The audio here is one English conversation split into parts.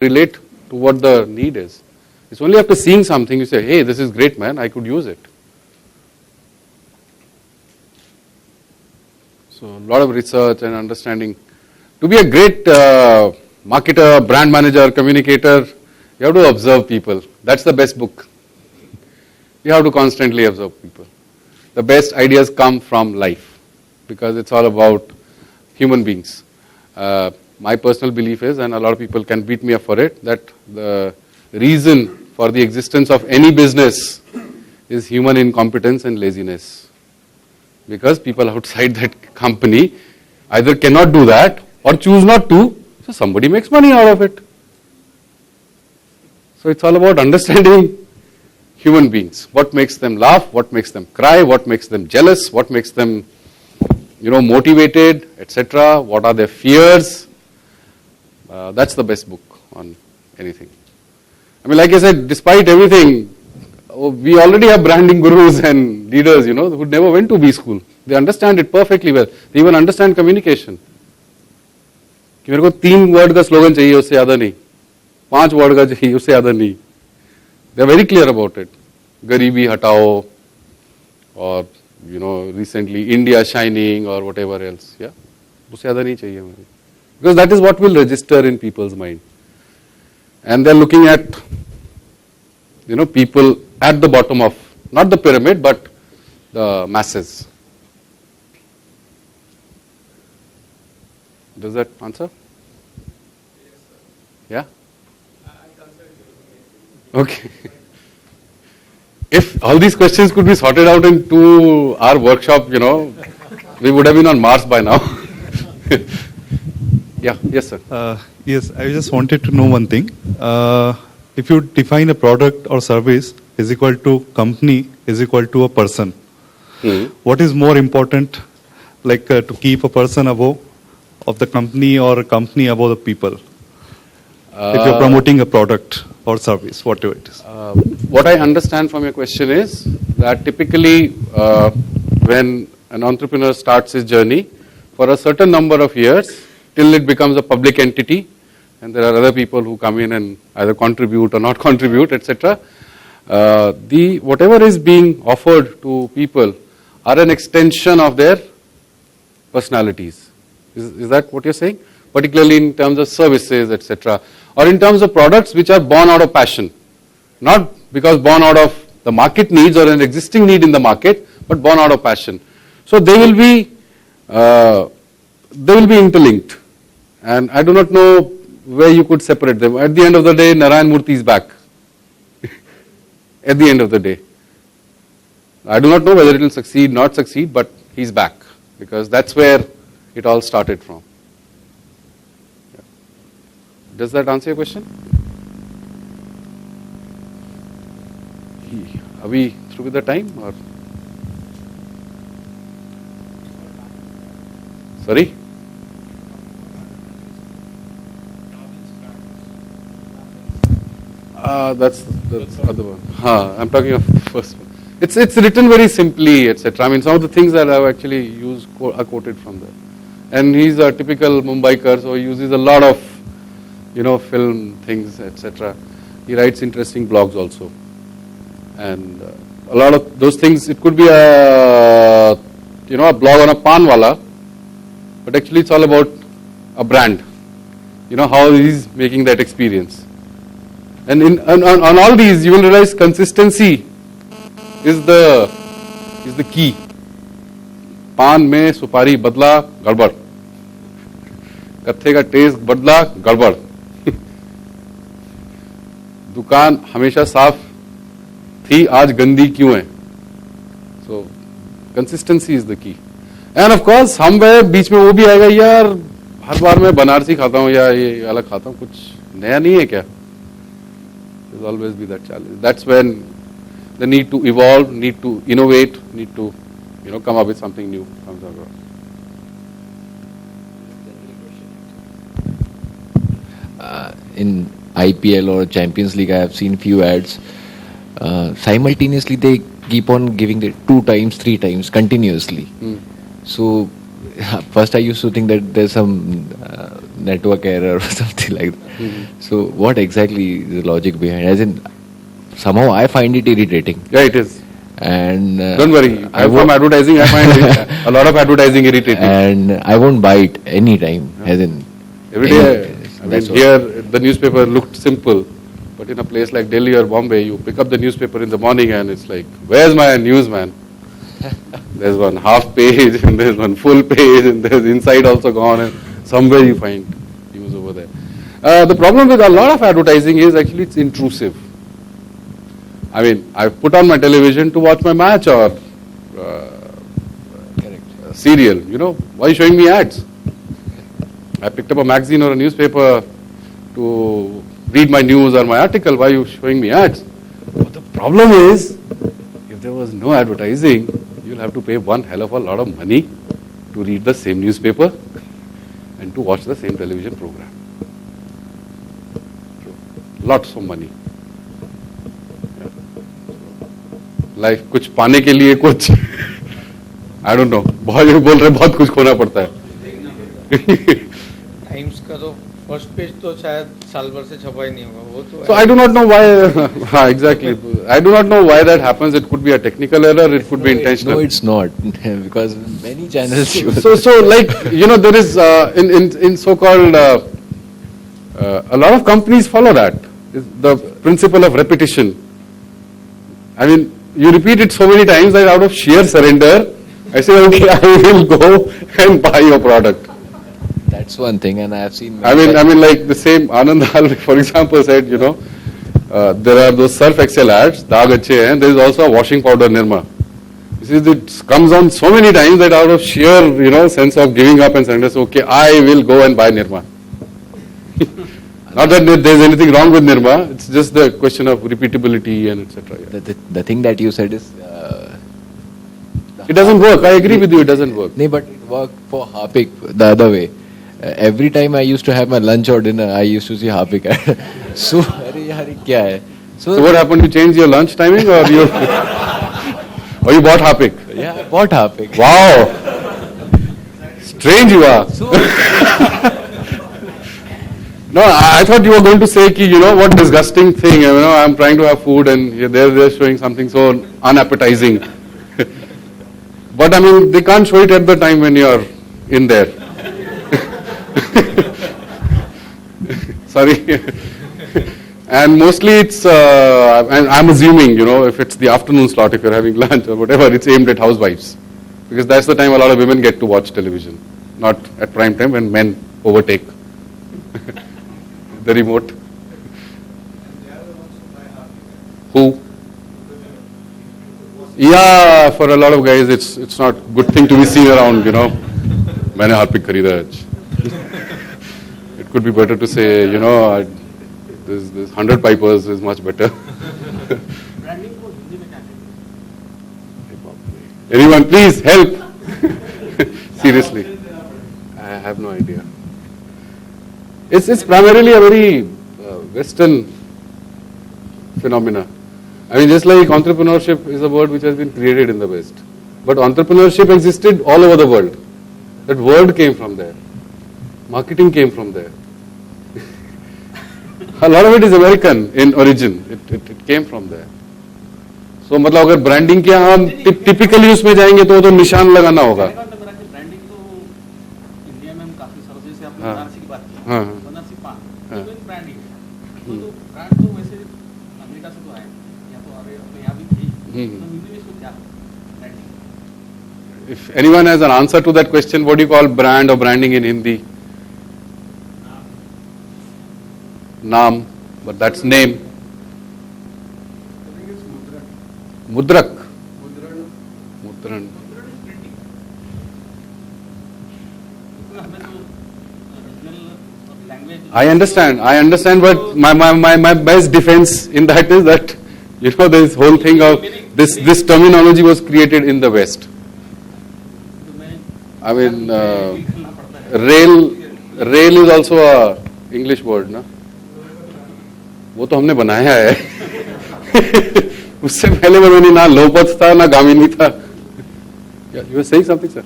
relate to what the need is. It's only after seeing something you say, hey, this is great, man, I could use it. So a lot of research and understanding. To be a great marketer, brand manager, communicator, you have to observe people. That's the best book. You have to constantly observe people. The best ideas come from life because it's all about human beings. My personal belief is, and a lot of people can beat me up for it, that the reason for the existence of any business is human incompetence and laziness. Because people outside that company either cannot do that or choose not to, so somebody makes money out of it. So it's all about understanding human beings. What makes them laugh, what makes them cry, what makes them jealous, what makes them, motivated, etc. What are their fears? That's the best book on anything. I mean, like I said, despite everything, we already have branding gurus and leaders, who never went to B school. They understand it perfectly well. They even understand communication. कि मेरे को 3 word का slogan चाहिए, उससे ज़्यादा नहीं. 5 word का चाहिए, उससे ज़्यादा नहीं. They are very clear about it. गरीबी हटाओ, or recently India shining or whatever else. Yeah, उससे ज़्यादा नहीं चाहिए मुझे. Because that is what will register in people's mind. And they are looking at, people at the bottom of, not the pyramid, but the masses. Does that answer? Yeah? Okay. If all these questions could be sorted out into our workshop, we would have been on Mars by now. Yeah, yes, sir. Yes, I just wanted to know one thing. If you define a product or service is equal to company is equal to a person, what is more important, like to keep a person above of the company or a company above the people? If you're promoting a product or service, whatever it is. What I understand from your question is that typically when an entrepreneur starts his journey, for a certain number of years, till it becomes a public entity, and there are other people who come in and either contribute or not contribute, etc. Whatever is being offered to people are an extension of their personalities. Is that what you're saying? Particularly in terms of services, etc. Or in terms of products which are born out of passion. Not because born out of the market needs or an existing need in the market, but born out of passion. So they will be interlinked. And I do not know where you could separate them. At the end of the day, Narayan Murthy is back. At the end of the day. I do not know whether it will succeed, not succeed, but he's back. Because that's where it all started from. Yeah. Does that answer your question? Are we through with the time? Or? Sorry? That's the other one. I'm talking of the first one. It's written very simply, etc. I mean, some of the things that I've actually used are quoted from there. And he's a typical Mumbaiker, so he uses a lot of, film things, etc. He writes interesting blogs also. And a lot of those things, it could be a blog on a pan wala, but actually it's all about a brand. How he's making that experience. And on all these, you will realize consistency is the key. पान में सुपारी बदला गड़बड़, कत्थे का test बदला गड़बड़, दुकान हमेशा साफ थी आज गंदी क्यों है? So consistency is the key. And of course somewhere बीच में वो भी आएगा, यार हर बार मैं बनारसी खाता हूँ या ये अलग खाता हूँ, कुछ नया नहीं है क्या? There'll always be that challenge. That's when the need to evolve, need to innovate, need to come up with something new comes across. In IPL or Champions League, I have seen few ads. Simultaneously, they keep on giving it 2 times, 3 times continuously. So first I used to think that there's some network error or something like that. So what exactly is the logic behind? As in, somehow I find it irritating. Yeah, it is. And Don't worry. I I'm won't- from advertising. I find a lot of advertising irritating. and I won't buy it any time. As in, Every day, I mean, that's what- here the newspaper looked simple, but in a place like Delhi or Bombay, you pick up the newspaper in the morning and it's like, where's my news, man? There's one half page and there's one full page and there's inside also gone and somewhere you find news over there. The problem with a lot of advertising is actually it's intrusive. I mean, I put on my television to watch my match or serial. You know, why are you showing me ads? I picked up a magazine or a newspaper to read my news or my article. Why are you showing me ads? But the problem is, if there was no advertising, you'll have to pay one hell of a lot of money to read the same newspaper and to watch the same television program. Lots of money. Life कुछ पाने के लिए कुछ I don't know बहुत लोग बोल रहे बहुत कुछ खोना पड़ता है टाइम्स का तो फर्स्ट पेज तो शायद साल भर से छपा ही नहीं होगा वो तो So I do not know why exactly. I do not know why that happens. It could be a technical error. It could be intentional. No, it's not because many channels. use- So like you know there is in so-called a lot of companies follow that. It's the principle of repetition. I mean you repeat it so many times that out of sheer surrender, I say okay I will go and buy your product. That's one thing, and I have seen. I mean, like the same Anand Halve, for example, said, you know, there are those Surf Excel ads, Daag Achhe Hain, there is also a washing powder Nirma. You see, it comes on so many times that out of sheer, you know, sense of giving up and saying, okay, I will go and buy Nirma. Not that there is anything wrong with Nirma, it's just the question of repeatability and etc. Yeah. the thing that you said is. It doesn't work. I agree with you. It doesn't work. No, but it worked for Harpic the other way. Every time I used to have my lunch or dinner, I used to see Harpic ad. So, अरे यार ये क्या है? So what happened? You changed your lunch timing, or you bought Harpic? Yeah, I bought Harpic. Wow, strange you are. So, No, I thought you were going to say, ki, you know, what disgusting thing. You know, I'm trying to have food and they're showing something so unappetizing. But I mean, they can't show it at the time when you're in there. Sorry. And mostly it's, and I'm assuming, you know, if it's the afternoon slot, if you're having lunch or whatever, it's aimed at housewives. Because that's the time a lot of women get to watch television. Not at prime time when men overtake the remote. Who? Yeah, for a lot of guys, it's not good thing to be seen around, you know. मैंने Harpic खरीदा आज. It could be better to say, you know, this 100 pipers is much better. Anyone, please help. Seriously, I have no idea. It's primarily a very Western phenomena. I mean, just like entrepreneurship is a word which has been created in the West. But entrepreneurship existed all over the world. That word came from there. Marketing came from there. A lot of it is American in origin. It came from there. So मतलब अगर branding के हम typically उसमें जाएंगे तो निशान लगाना होगा. ब्रांडिंग तो इंडिया में हम काफी सालों से आपने हाँ। बनारसी की बात की हाँ। बनारसी पान हाँ। तो ब्रांडिंग है तो ब्रांड तो वैसे अमेरिका से तो आए या तो अरे अपने यहाँ भी थी तो हिंदी में इसको क्या branding If anyone has an answer to that question, what do you call brand or branding in Hindi? Naam, but that's name. Mudrak. Mudran. हमें तो regional language I understand, but my best defense in that is that, you know, this whole thing of this terminology was created in the West. तो मैं I mean, करना पड़ता है rail is also a English word, ना? वो तो हमने बनाया है. उससे पहले मैंने ना लोपथ था ना गामिनी था. You were saying something, sir?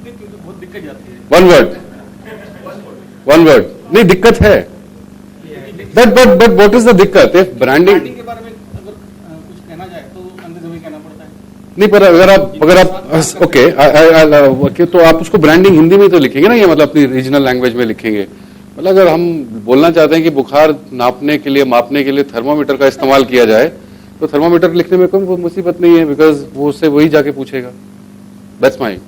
नहीं, क्योंकि बहुत दिक्कत जाती है। वन वर्ड नहीं दिक्कत है बट व्हाट इज द दिक्कत इफ ब्रांडिंग ब्रांडिंग के बारे में अगर कुछ कहना जाए तो अंग्रेजी में कहना पड़ता है। नहीं पर अगर आप ओके तो आप उसको ब्रांडिंग हिंदी में तो लिखेंगे ना, ये मतलब अपनी रीजनल लैंग्वेज में लिखेंगे। मतलब अगर हम बोलना चाहते हैं कि बुखार नापने के लिए मापने के लिए थर्मोमीटर का इस्तेमाल किया जाए तो थर्मोमीटर लिखने में कोई मुसीबत नहीं है, बिकॉज वो उससे वही जाके पूछेगा। दैट्स माई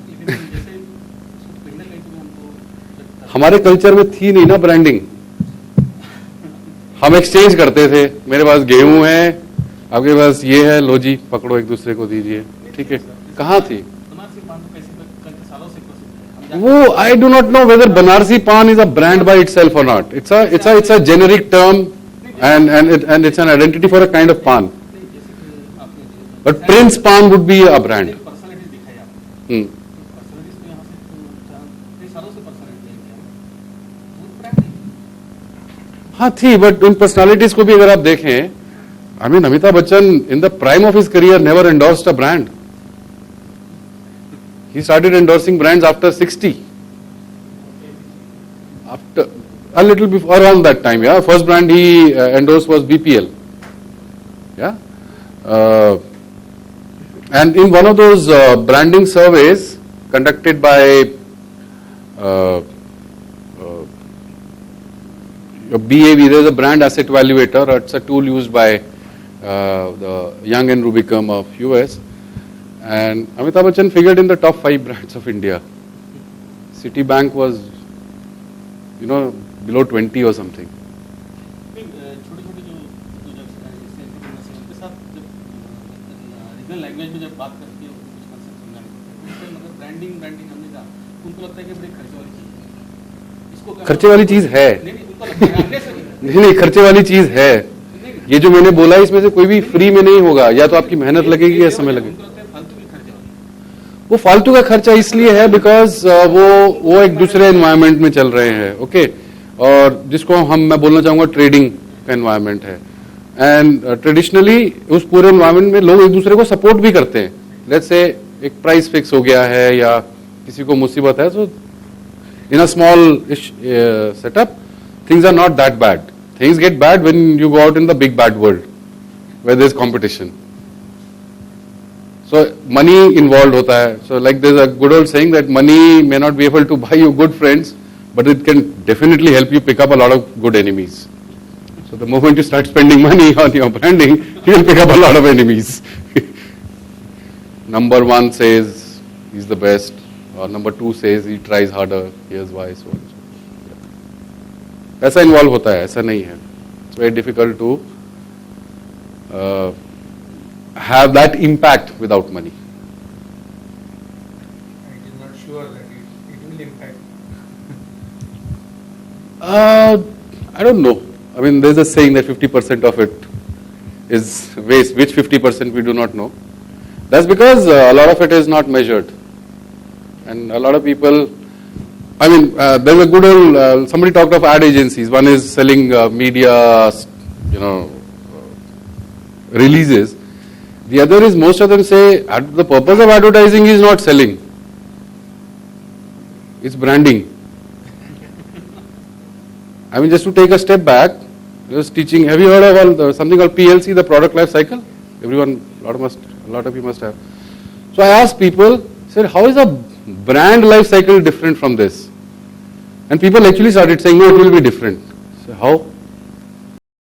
लेकिन जैसे कहीं ना कहीं तो हमको हमारे कल्चर में थी नहीं ना ब्रांडिंग। हम एक्सचेंज करते थे, मेरे पास गेहूं है आपके पास ये है, लो जी पकड़ो एक दूसरे को दीजिए, ठीक है। कहाँ थी बनारसी पान तो कैसे करके सालों से प्रसिद्ध है। हम वो? I do not know whether Banarasi paan is a brand by itself और not. It's a generic term and it's an identity for a kind of pan. But Prince Pan would be a brand. Personalities दिखाई आपको, Hmm. Personalities तो यहाँ से कई सालों से personality है, वो ब्रांड है। हाँ थी, बट उन पर्सनालिटीज को भी अगर आप देखें, I mean Amitabh Bachchan in the prime of his career never endorsed a brand. He started endorsing brands after 60. After a little before around that time, yeah. First brand he endorsed was BPL. Yeah. And in one of those branding surveys conducted by BAV, there is a brand asset evaluator. It's a tool used by the Young and Rubicam of US. And Amitabh Bachchan figured in the top 5 brands of India. Citibank was, below 20 or something. छोटे छोटे जो उनके साथ जब regional language में जब बात करती है कुछ कंसेप्ट समझाने को, मतलब ब्रांडिंग हमने कहा, उनको लगता है कि बड़ी खर्चे वाली चीज है। इसको खर्चे वाली चीज है। नहीं, उनको लगता है हमने से नहीं, खर्चे वाली चीज है। ये जो मैंने बोला इसमें से कोई भी फ्री में नहीं होगा, या तो आपकी मेहनत लगेगी या समय लगेगा। उनको लगता है फालतू के खर्चे वाली। वो फालतू का खर्चा इसलिए है बिकॉज वो एक दूसरे एनवायरनमेंट में चल रहे हैं, ओके। और जिसको मैं बोलना चाहूंगा ट्रेडिंग का एनवायरनमेंट है। एंड ट्रेडिशनली उस पूरे एनवायरनमेंट में लोग एक दूसरे को सपोर्ट भी करते हैं। लेट्स से एक प्राइस फिक्स हो गया है या किसी को मुसीबत है, so in a small setup things are not that bad. Things get bad when you go out in the big bad world where there is competition. So money involved hota hai. So like there's a good old saying that money may not be able to buy you good friends, but it can definitely help you pick up a lot of good enemies. So the moment you start spending money on your branding, you will pick up a lot of enemies. Number 1 says he's the best, or number 2 says he tries harder, here's why, so on. ऐसा involve होता है, ऐसा नहीं है. It's very difficult to have that impact without money. It is not sure that it will impact. I don't know. I mean, there's a saying that 50% of it is waste. Which 50% we do not know. That's because a lot of it is not measured, and a lot of people. I mean, there's a good old, somebody talked of ad agencies. One is selling media, releases. The other is, most of them say, the purpose of advertising is not selling. It's branding. I mean, just to take a step back, just teaching, have you heard of something called PLC, the product life cycle? Everyone, a lot of you must have. So I asked people, said, how is a brand life cycle different from this? And people actually started saying, no, it will be different. So how?